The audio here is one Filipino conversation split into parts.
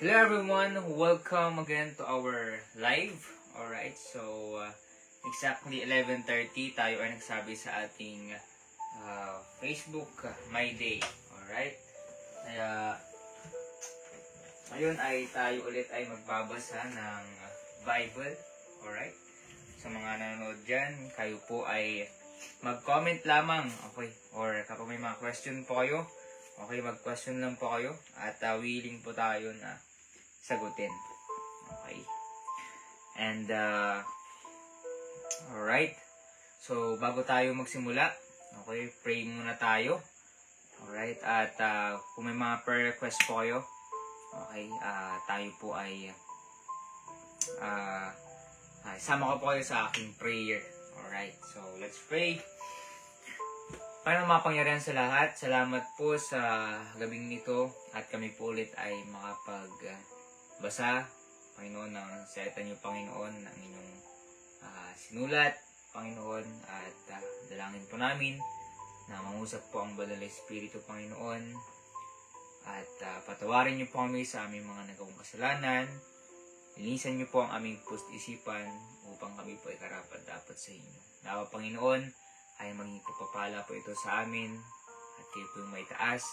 Hello everyone, welcome again to our live. Alright, so exactly 11:30 tayo ay nagsabi sa ating Facebook My Day. Alright, kaya ngayon ay tayo ulit ay magbabasa ng Bible. Alright, sa mga nanonood dyan, kayo po ay mag-comment lamang, okay? Or kapag may mga question po kayo, okay, mag-question lang po kayo at willing po tayo na sagutin. Okay. And, alright. So, bago tayo magsimula, okay, pray muna tayo. Alright. At, kung may mga prayer request po kayo, okay, tayo po ay, sama ko po kayo sa aking prayer. Alright. So, let's pray. Panginoon mapangyarihan sa lahat, salamat po sa gabing nito at kami po ulit ay makapagbasa, Panginoon, ng salita niyo, Panginoon, ng inyong sinulat, Panginoon, at dalangin po namin na mangusap po ang Banal na Espiritu, Panginoon, at patawarin niyo po kami sa aming mga nagawang kasalanan, linisan niyo po ang aming puso-isipan upang kami po ay karapat-dapat sa inyo. Nawa, Panginoon, ay maging pagpapala po ito sa amin at kayo po yung may taas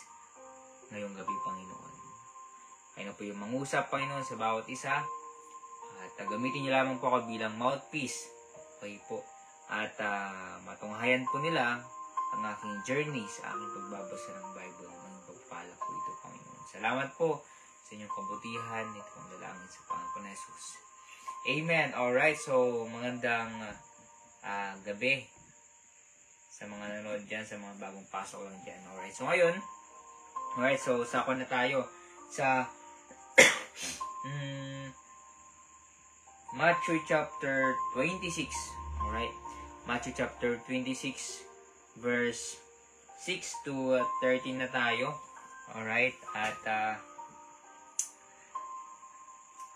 ngayong gabi, Panginoon. Kayo na po yung mangusap, Panginoon, sa bawat isa at gamitin niyo lamang po ako bilang mouthpiece, okay po, at matunghayan po nila ang aking journey sa aking pagbabasa ng Bible. Maging pagpapala po ito, Panginoon. Salamat po sa inyong kabutihan. Ito ang dalangin sa Panginoon Jesus. Amen. Alright, so magandang gabi sa mga nanonood dyan, sa mga bagong pasok lang dyan. Alright, so ngayon, alright, so sako na tayo sa Matthew chapter 26. Alright, Matthew chapter 26 verse 6 to 13 na tayo. Alright, at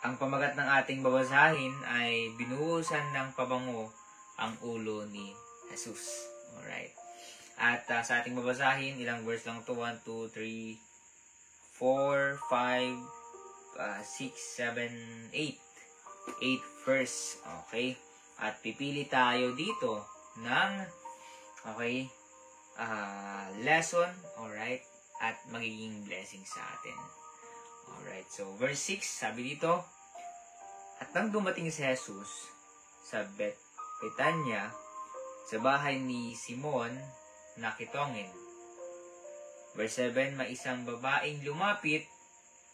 ang pamagat ng ating babasahin ay binuhusan ng pabango ang ulo ni Jesus. Alright. At sa ating babasahin, ilang verse lang to? 1, 2, 3, 4, 5, 6, 7, 8. 8 verse. Okay. At pipili tayo dito ng lesson. Alright. At magiging blessing sa atin. Alright. So, verse 6, sabi dito, at nang dumating si Jesus sa Betanya, sa bahay ni Simon na kitongin. Verse 7, may isang babaeng lumapit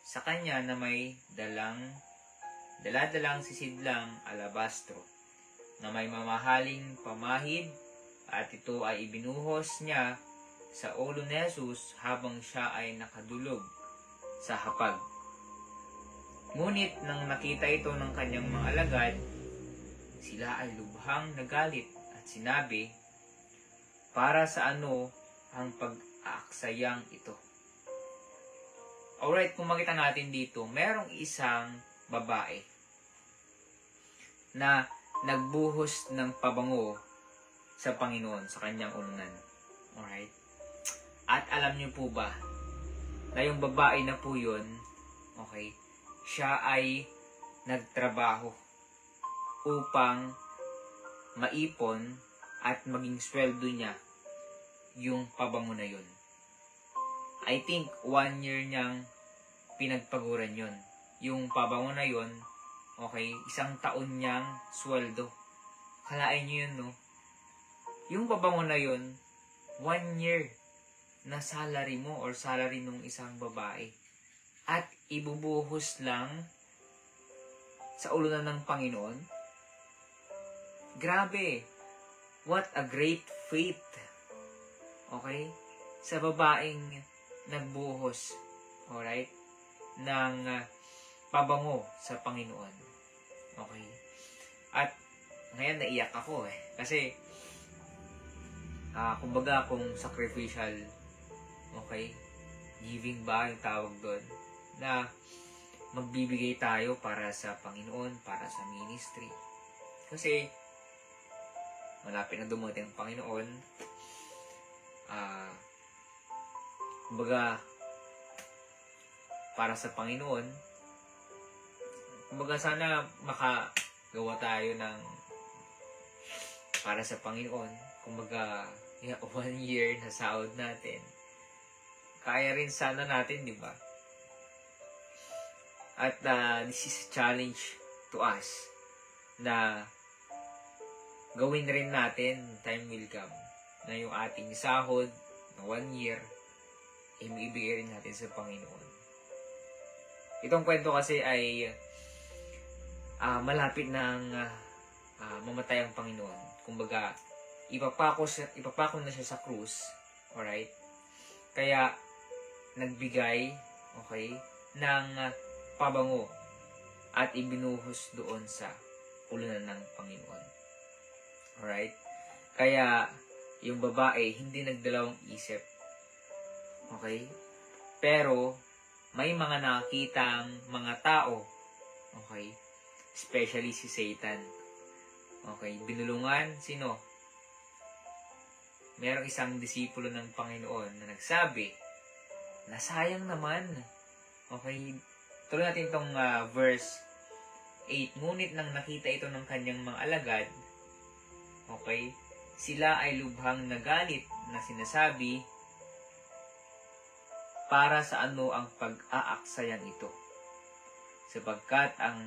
sa kanya na may daladalang sisidlang alabastro na may mamahaling pamahid at ito ay ibinuhos niya sa ulo ni Jesus habang siya ay nakadulog sa hapag. Ngunit nang nakita ito ng kanyang mga alagad, sila ay lubhang nagalit at sinabi, para sa ano ang pag-aaksayang ito? Alright, kung makita natin dito, merong isang babae na nagbuhos ng pabango sa Panginoon, sa kanyang ununan. Alright? At alam niyo po ba, na yung babae na po yun, okay, siya ay nagtrabaho upang maipon at maging sweldo niya yung pabango na yun. I think 1 year niyang pinagpaguran yun. Yung pabango na yun, okay, 1 taon niyang sweldo. Kalain niyo yun, no? Yung pabango na yun, 1 year na salary mo or salary nung isang babae. At ibubuhos lang sa ulo na ng Panginoon. Grabe! What a great faith! Okay? Sa babaeng nagbuhos, alright, ng pabango sa Panginoon. Okay? At ngayon naiyak ako kasi kumbaga kung sacrificial, okay, giving ba yung tawag doon, na magbibigay tayo para sa Panginoon, para sa ministry. Kasi malapit na dumating ang Panginoon. Kumbaga, para sa Panginoon, Kumbaga sana makagawa tayo ng para sa Panginoon. Kumbaga, 1 year na sahod natin. Kaya rin sana natin, di ba? At this is a challenge to us na gawin rin natin, time will come, na yung ating sahod na 1 year, maibigay rin natin sa Panginoon. Itong kwento kasi ay malapit nang mamatay ang Panginoon. Kumbaga, ipapako na siya sa krus, alright? Kaya, nagbigay, okay, ng pabango at ibinuhos doon sa ulunan ng Panginoon. Alright? Kaya, yung babae, hindi nagdalawang isip. Okay? Pero, may mga nakitang mga tao, okay? Especially si Satan. Okay, binulungan, sino? Merong isang disipulo ng Panginoon na nagsabi, na sayang naman. Okay, tuloy natin itong verse 8. Ngunit nang nakita ito ng kanyang mga alagad, okay, sila ay lubhang nagalit na sinasabi, para sa ano ang pag-aaksayang ito? Sapagkat ang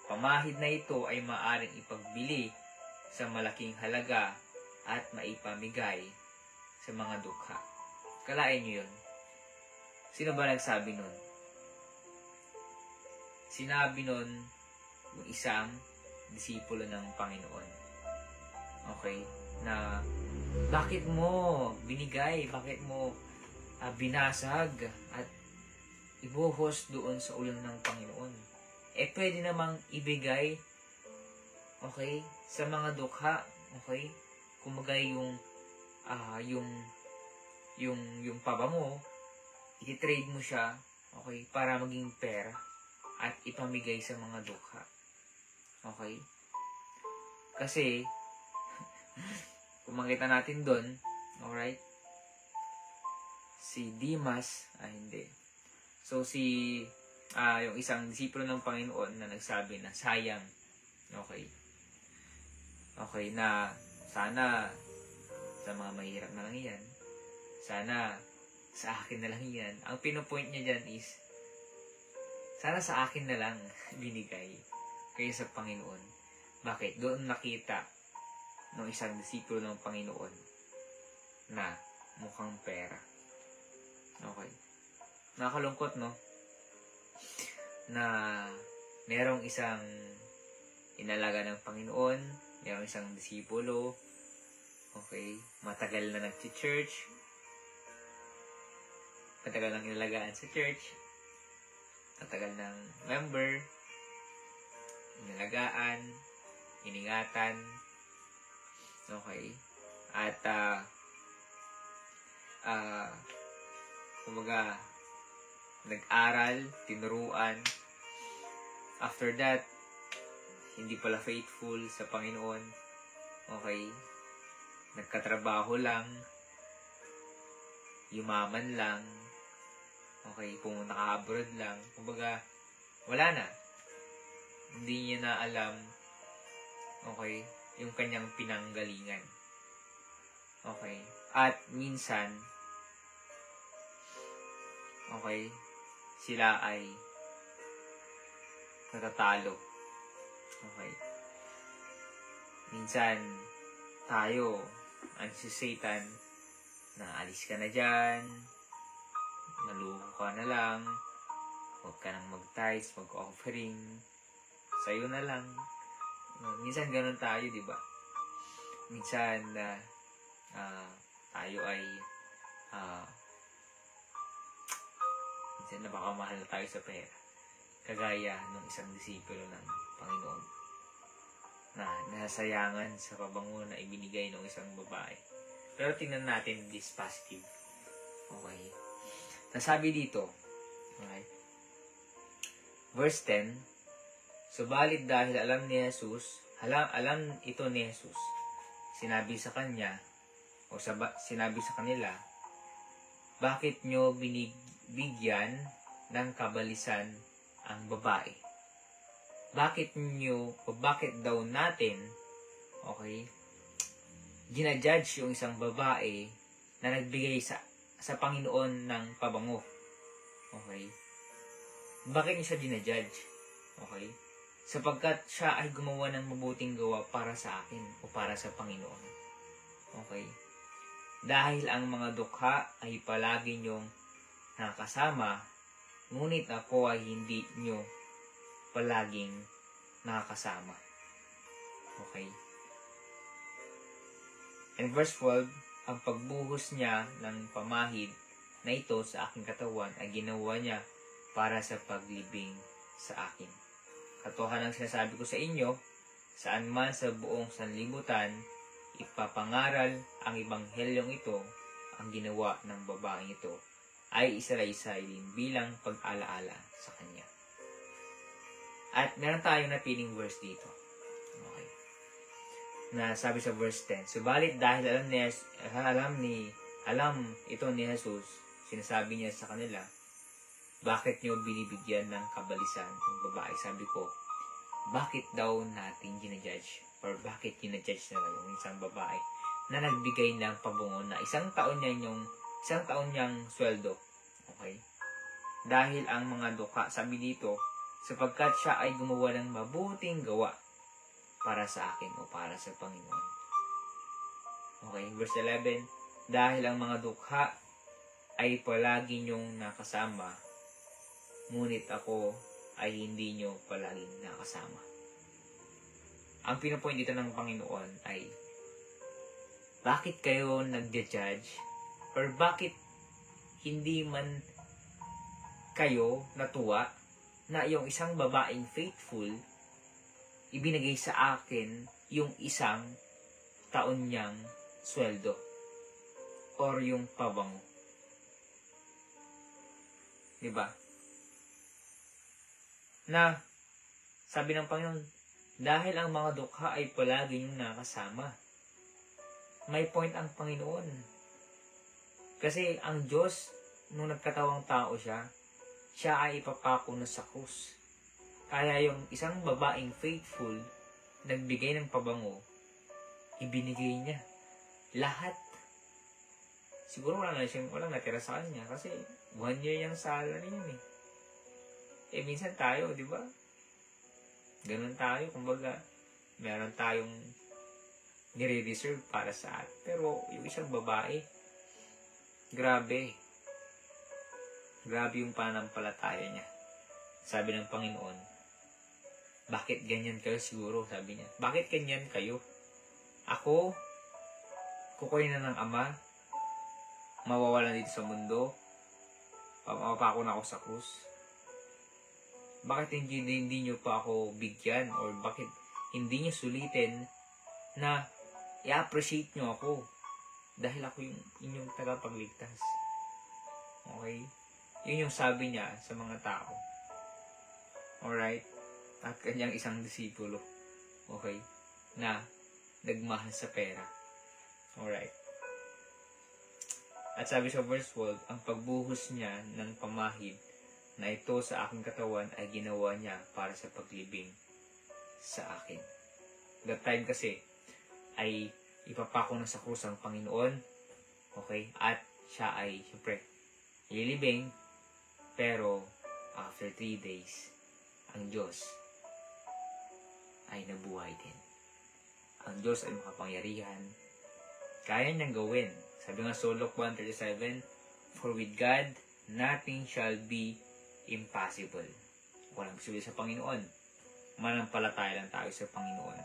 pamahid na ito ay maaaring ipagbili sa malaking halaga at maipamigay sa mga dukha. Kalain nyo yun. Sino ba nagsabi nun? Sinabi nun yung isang disipulo ng Panginoon. Okay? Na bakit mo binigay? Bakit mo binasag at ibuhos doon sa ulo ng Panginoon? Pwede namang ibigay, okay, sa mga dukha, okay? Kumbaga yung pabango, iti-trade mo siya, okay, para maging pera at ipamigay sa mga dukha. Okay? Kasi, kung makita natin doon, alright, si Dimas, hindi. So, yung isang disipulo ng Panginoon na nagsabi na sayang, okay, na sana sa mga mahirap na lang yan, sana sa akin na lang yan. Ang pinopoint niya dyan is, sana sa akin na lang binigay kaya sa Panginoon. Bakit? Doon nakita ng isang disipulo ng Panginoon na mukhang pera. Okay. Nakakalungkot, no? Na merong isang inalaga ng Panginoon, merong isang disipulo, okay, matagal na nag-church, matagal nang inalagaan sa church, matagal ng member, inalagaan, iningatan, okay, at kumbaga, nag-aral, tinuruan. After that, hindi pala faithful sa Panginoon. Okay? Nagkatrabaho lang. Yumaman lang. Okay? Pumunta ka abroad lang. Kumbaga, wala na. Hindi niya na alam, okay, yung kanyang pinanggalingan. Okay? At minsan, okay, sila ay natatalo. Okay. Minsan, tayo, si Satan, na alis ka na dyan, naluho ka na lang, huwag ka nang mag-tithes, mag-offering, sa'yo na lang. Minsan ganun tayo, di ba? Minsan, tayo ay minsan napakamahal na tayo sa pera. Kagaya ng isang disipulo ng Panginoon na nasasayangan sa pabango na ibinigay ng isang babae. Pero tingnan natin this positive. Okay. Nasabi dito, okay, verse 10, subalit dahil alam ito ni Jesus, sinabi sa kanya, o sinabi sa kanila, bakit nyo binibigyan ng kabalisan ang babae? bakit daw natin, okay, ginajudge yung isang babae na nagbigay sa Panginoon ng pabango. Okay? Bakit niya siya ginajudge? Okay? Sapagkat siya ay gumawa ng mabuting gawa para sa akin o para sa Panginoon. Okay? Dahil ang mga dukha ay palagi niyong nakasama, ngunit ako ay hindi niyo palaging nakakasama. Okay? And verse 12, ang pagbuhos niya ng pamahid na ito sa aking katawan ay ginawa niya para sa paglibing sa akin. Katotohanan ang sinasabi ko sa inyo, saan man sa buong sanlibutan, ipapangaral ang ebanghelyong ito, ang ginawa ng babaeng ito, ay isa-isay din bilang pag-alaala sa kanya. At meron tayong napiling verse dito. Okay. Na sabi sa verse 10, subalit dahil alam ito ni Jesus, sinasabi niya sa kanila, bakit niyo binibigyan ng kabalisan ang babae? Sabi ko, bakit daw natin ginajudge? Or bakit ginajudge na yung isang babae na nagbigay ng pabungo na isang taon niyang sweldo? Okay? Dahil ang mga dukha, sabi dito, sapagkat siya ay gumawa ng mabuting gawa para sa akin o para sa Panginoon. Okay, verse 11, dahil ang mga dukha ay palagi niyong nakasama, ngunit ako ay hindi niyo palaging nakasama. Ang pinapoint dito ng Panginoon ay, bakit kayo nagja-judge? Or bakit hindi man kayo natuwa na yung isang babaeng faithful, ibinigay sa akin yung isang taon niyang sweldo or yung pabango. Diba? Na, sabi ng Panginoon, dahil ang mga dukha ay palagi yung nakasama. May point ang Panginoon. Kasi ang Diyos, nung nagkatawang tao siya ay ipapako na sa krus. Kaya yung isang babaeng faithful, nagbigay ng pabango, ibinigay niya. Lahat. Siguro walang natira sa kanya kasi 1 year yung salary yun eh. Minsan tayo, di ba? Ganun tayo, kumbaga, meron tayong nire-reserve para sa atin. Pero yung isang babae, grabe yung pananampalataya niya. Sabi ng Panginoon, bakit ganyan kayo siguro? Sabi niya, bakit ganyan kayo? Ako, kukunin na ng Ama, mawawalan dito sa mundo, mapapako na ako sa krus. Bakit hindi nyo pa ako bigyan? Or bakit hindi nyo sulitin na i-appreciate nyo ako? Dahil ako yung inyong tagapagligtas. Okay? Yun yung sabi niya sa mga tao. Alright? At kanyang isang disipulo. Okay? Na nagmahal sa pera. Alright? At sabi sa verse 12, ang pagbuhos niya ng pamahid na ito sa aking katawan ay ginawa niya para sa paglibing sa akin. That time kasi ay ipapako na sa krus ang Panginoon. Okay? At siya ay siyempre ililibing. Pero after 3 days, ang Diyos ay nabuhay din. Ang Diyos ay makapangyarihan. Kaya niyang gawin. Sabi nga sa Luke 1:37, for with God, nothing shall be impossible. Walang posible sa Panginoon. Manampalataya lang tayo sa Panginoon.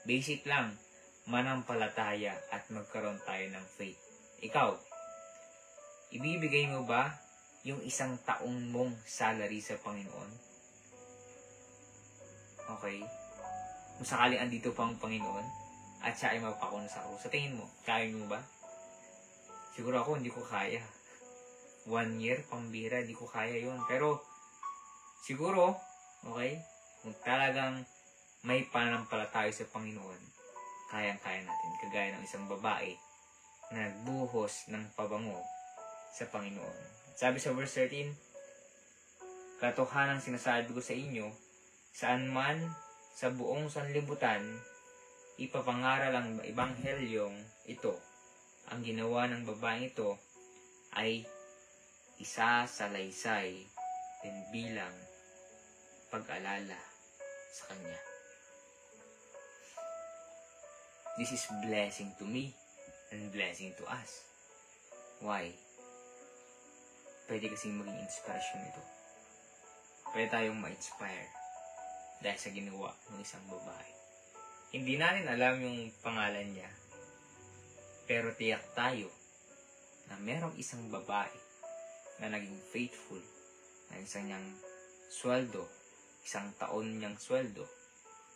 Basic lang, manampalataya at magkaroon tayo ng faith. Ikaw, ibibigay mo ba yung isang taong mong salary sa Panginoon? Okay? Kung sakaling andito pa ang Panginoon at siya ay mapako na sa krus, sa tingin mo, kaya mo ba? Siguro ako, hindi ko kaya. 1 year, pambira, di ko kaya yun. Pero, siguro, okay, kung talagang may pananampalataya sa Panginoon, kayang-kaya natin. Kagaya ng isang babae na nagbuhos ng pabango sa Panginoon. Sabi sa verse 13, katotohanan sinasabi ko sa inyo, Saan man sa buong sanlibutan, ipapangaral ang ebanghelyong ito. Ang ginawa ng babaeng ito ay isasalaysay din bilang pag-alala sa kanya. This is blessing to me and blessing to us. Why? Pwede kasing maging inspirasyon ito. Pwede tayong ma-inspire dahil sa ginawa ng isang babae. Hindi natin alam yung pangalan niya, pero tiyak tayo na merong isang babae na naging faithful na isang niyang sweldo, isang taon niyang sweldo,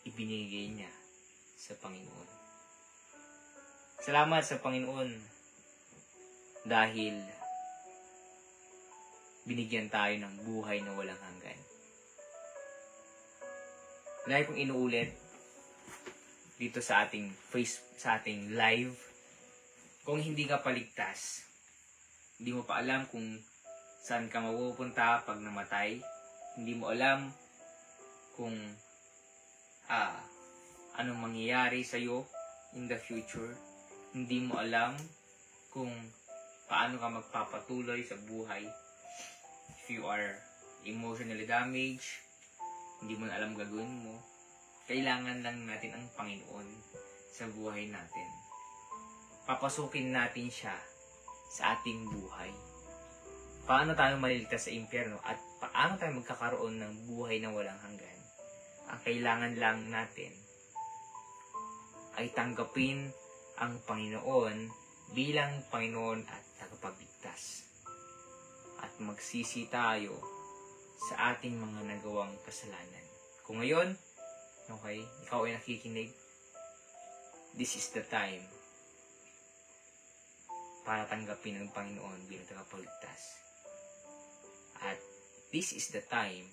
ibinigay niya sa Panginoon. Salamat sa Panginoon dahil binigyan tayo ng buhay na walang hanggan. Lagi kong inuulit dito sa ating live, kung hindi ka paligtas, hindi mo pa alam kung saan ka mapupunta pag namatay, hindi mo alam kung anong mangyayari sa'yo in the future, hindi mo alam kung paano ka magpapatuloy sa buhay. If you are emotionally damaged, hindi mo na alam gagawin mo, kailangan lang natin ang Panginoon sa buhay natin. Papasukin natin siya sa ating buhay. Paano tayo maliligtas sa impyerno at paano tayo magkakaroon ng buhay na walang hanggan? Ang kailangan lang natin ay tanggapin ang Panginoon bilang Panginoon at tagapagligtas. At magsisi tayo sa ating mga nagawang kasalanan. Kung ngayon, okay, ikaw ay nakikinig, this is the time para tanggapin ng Panginoon bilang tagapagligtas. At this is the time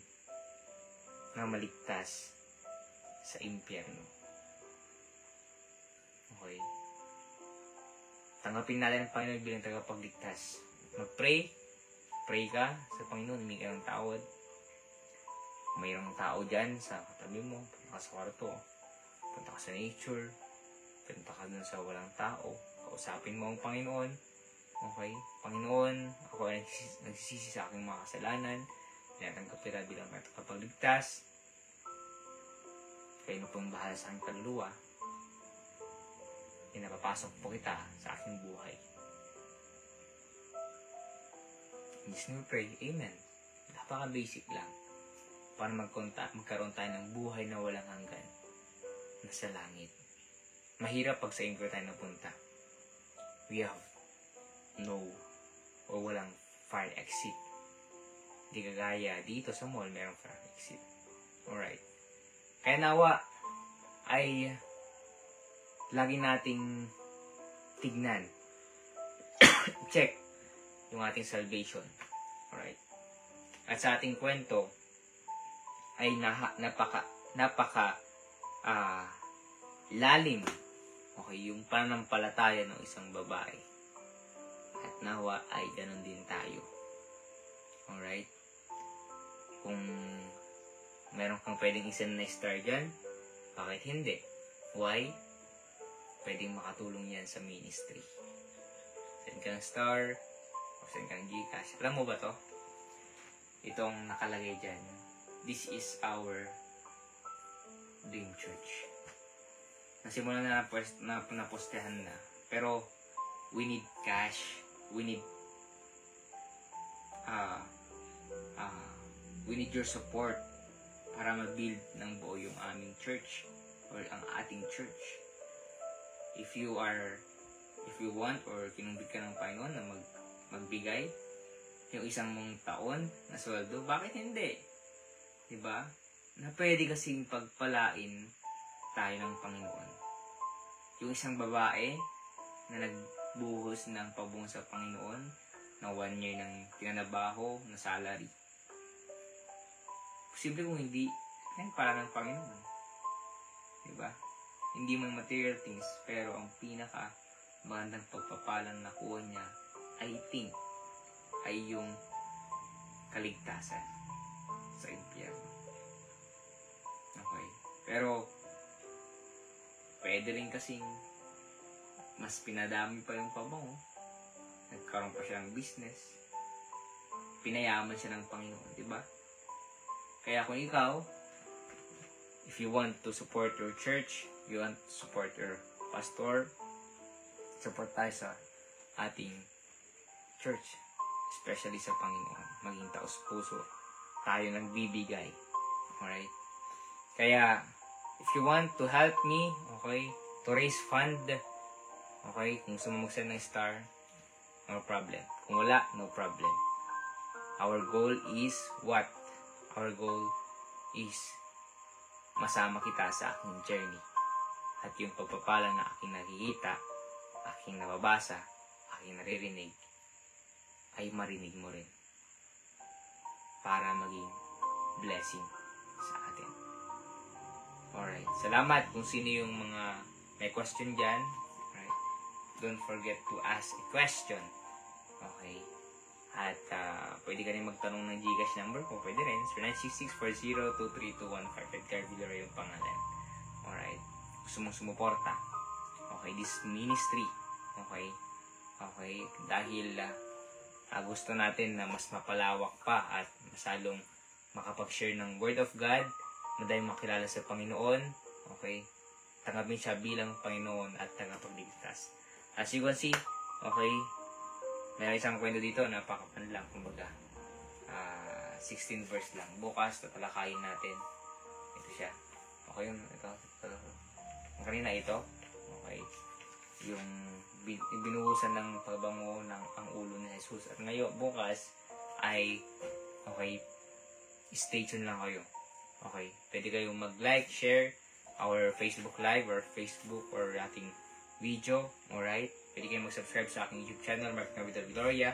na maligtas sa impyerno. Okay? Tanggapin natin ang Panginoon bilang tagapagligtas. Mag-pray. Pray ka sa Panginoon, humingi ka ng tawad. Mayroong tao dyan sa katabi mo, punta ka sa kwarto, punta ka sa nature, punta ka dun sa walang tao, kausapin mo ang Panginoon. Okay? Panginoon, ako ay nagsisisi sa aking mga kasalanan, tinatanggap kita bilang tagapagligtas. Kayo na pong bahala sa aking kaluluwa. Pinapapasok po kita sa aking buhay. Just we pray, Amen. Napaka-basic lang para magkaroon tayo ng buhay na walang hanggan na sa langit. Mahirap pag sa impyerno tayo napunta. We have no o walang fire exit. Di kagaya dito sa mall, merong fire exit. Alright. Kaya nawa ay lagi nating tignan. Check yung ating salvation. Alright. At sa ating kwento ay napaka lalim. Okay, yung pananampalataya ng isang babae. At nawa ay ganun din tayo. Alright. Kung meron kang pwedeng isang na star dyan, bakit hindi? Why? Pwedeng makatulong yan sa ministry. Send kang star, send kang Gcash. Alam mo ba to? Itong nakalagay dyan. This is our dream church. Nasimulan na napostehan na. Pero, we need cash. We need your support para ma-build ng buo yung aming church or ang ating church. If you want or kinumbig ka ng Panginoon na magbigay yung isang mong taon na sweldo, bakit hindi? Diba? Na pwede kasing pagpalain tayo ng Panginoon. Yung isang babae na nagbuhos ng pabung sa Panginoon na 1 year ng tinanabaho na salary. Posible kung hindi, yan pala ng Panginoon. Diba? Hindi man material things, pero ang pinaka magandang pagpapalang nakuha niya, I think, ay yung kaligtasan sa impyerno. Pero, pwede rin kasing mas pinadami pa yung pabango. Nagkaroon pa siya ng business. Pinayaman siya ng Panginoon, di ba? Kaya kung ikaw, if you want to support your church, you want to support your pastor, support tayo sa ating church, especially sa Panginoon. Maging taos-puso. Tayo nagbibigay. Alright? Kaya, if you want to help me, okay, to raise fund, okay, kung sumumugsan ng star, no problem. Kung wala, no problem. Our goal is what? Our goal is masama kita sa aking journey. At yung pagpapala na aking nakikita, aking nababasa, aking naririnig, ay marinig mo rin. Para maging blessing sa atin. Alright. Salamat kung sino yung mga may question dyan. Alright. Don't forget to ask a question. Okay. At pwede ka rin magtanong ng Gcash number ko. Pwede rin. 0966402321 Edgar Villarreal yung pangalan. Alright. Gusto mong sumuporta. Okay. This ministry. Okay. Okay. Dahil gusto natin na mas mapalawak pa at masalong makapag-share ng Word of God. Madayong makilala sa Panginoon. Okay. Tanggapin siya bilang Panginoon at tagapagligtas. As you can see, okay, may isang kwento dito, napakapan lang, kumbaga. 16 verse lang. Bukas, tatalakayin natin. Ito siya. Okay yun, ito. Ang kanina ito, okay, yung binuhusan ng pabango ng ang ulo ni Jesus. At ngayon, bukas, ay, okay, stay tuned lang kayo. Okay, pwede kayong mag-like, share our Facebook Live or Facebook or ating video. Alright, pwede kayong mag-subscribe sa aking YouTube channel, Mark Navida Viloria.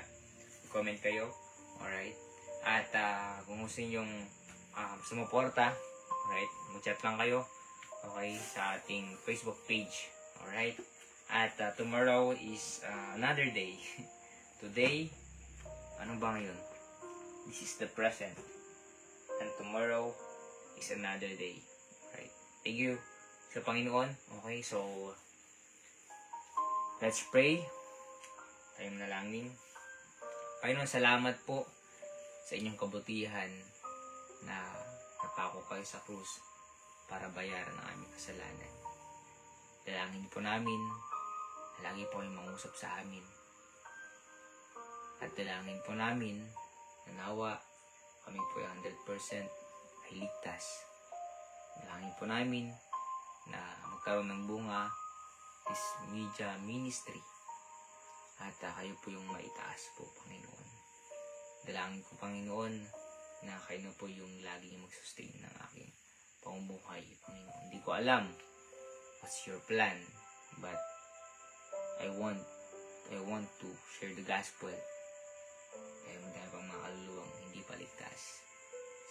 Comment kayo. Alright, at kung gusto nyo yung sumuporta, alright, mag-chat lang kayo. Okay, sa ating Facebook page. Alright, at tomorrow is another day. Today, ano ba ngayon? This is the present. And tomorrow is another day. Right. Thank you sa Panginoon. Okay, so let's pray. Tayo manalangin. Panginoon, salamat po sa inyong kabutihan na napako kayo sa krus para bayaran ang aming kasalanan. Dalangin po namin na lagi po kayong mangusap sa amin. At dalangin po namin na nawa kami po ay 100% ay ligtas. Dalangin po namin na magkaroon ng bunga this media ministry. At kayo po yung maitaas po, Panginoon. Dalangin ko, Panginoon, na kayo na po yung lagi mag-sustain ng aking pamumuhay, Panginoon. Hindi ko alam what's your plan, but I want to share the gospel. Kaya madami pang mga kaluluwang hindi paligtas.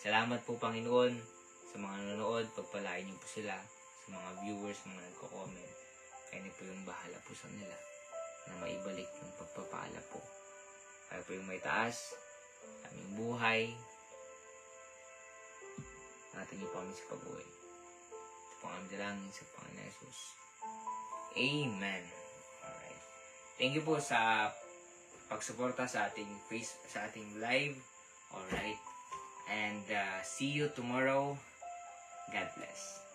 Salamat po, Panginoon, sa mga nanonood. Pagpalain niyo po sila, sa mga viewers, mga nagko-comment. Kaya niyo po yung bahala po sa nila na maibalik yung pagpapala po. Kaya po yung may taas, aming buhay. Natin niyo po kami sa pag-uwi. Ito po ang dalangin sa Panginoon Jesus. Amen. Alright. Thank you po sa pagsuporta sa ating live. Alright. And see you tomorrow. God bless.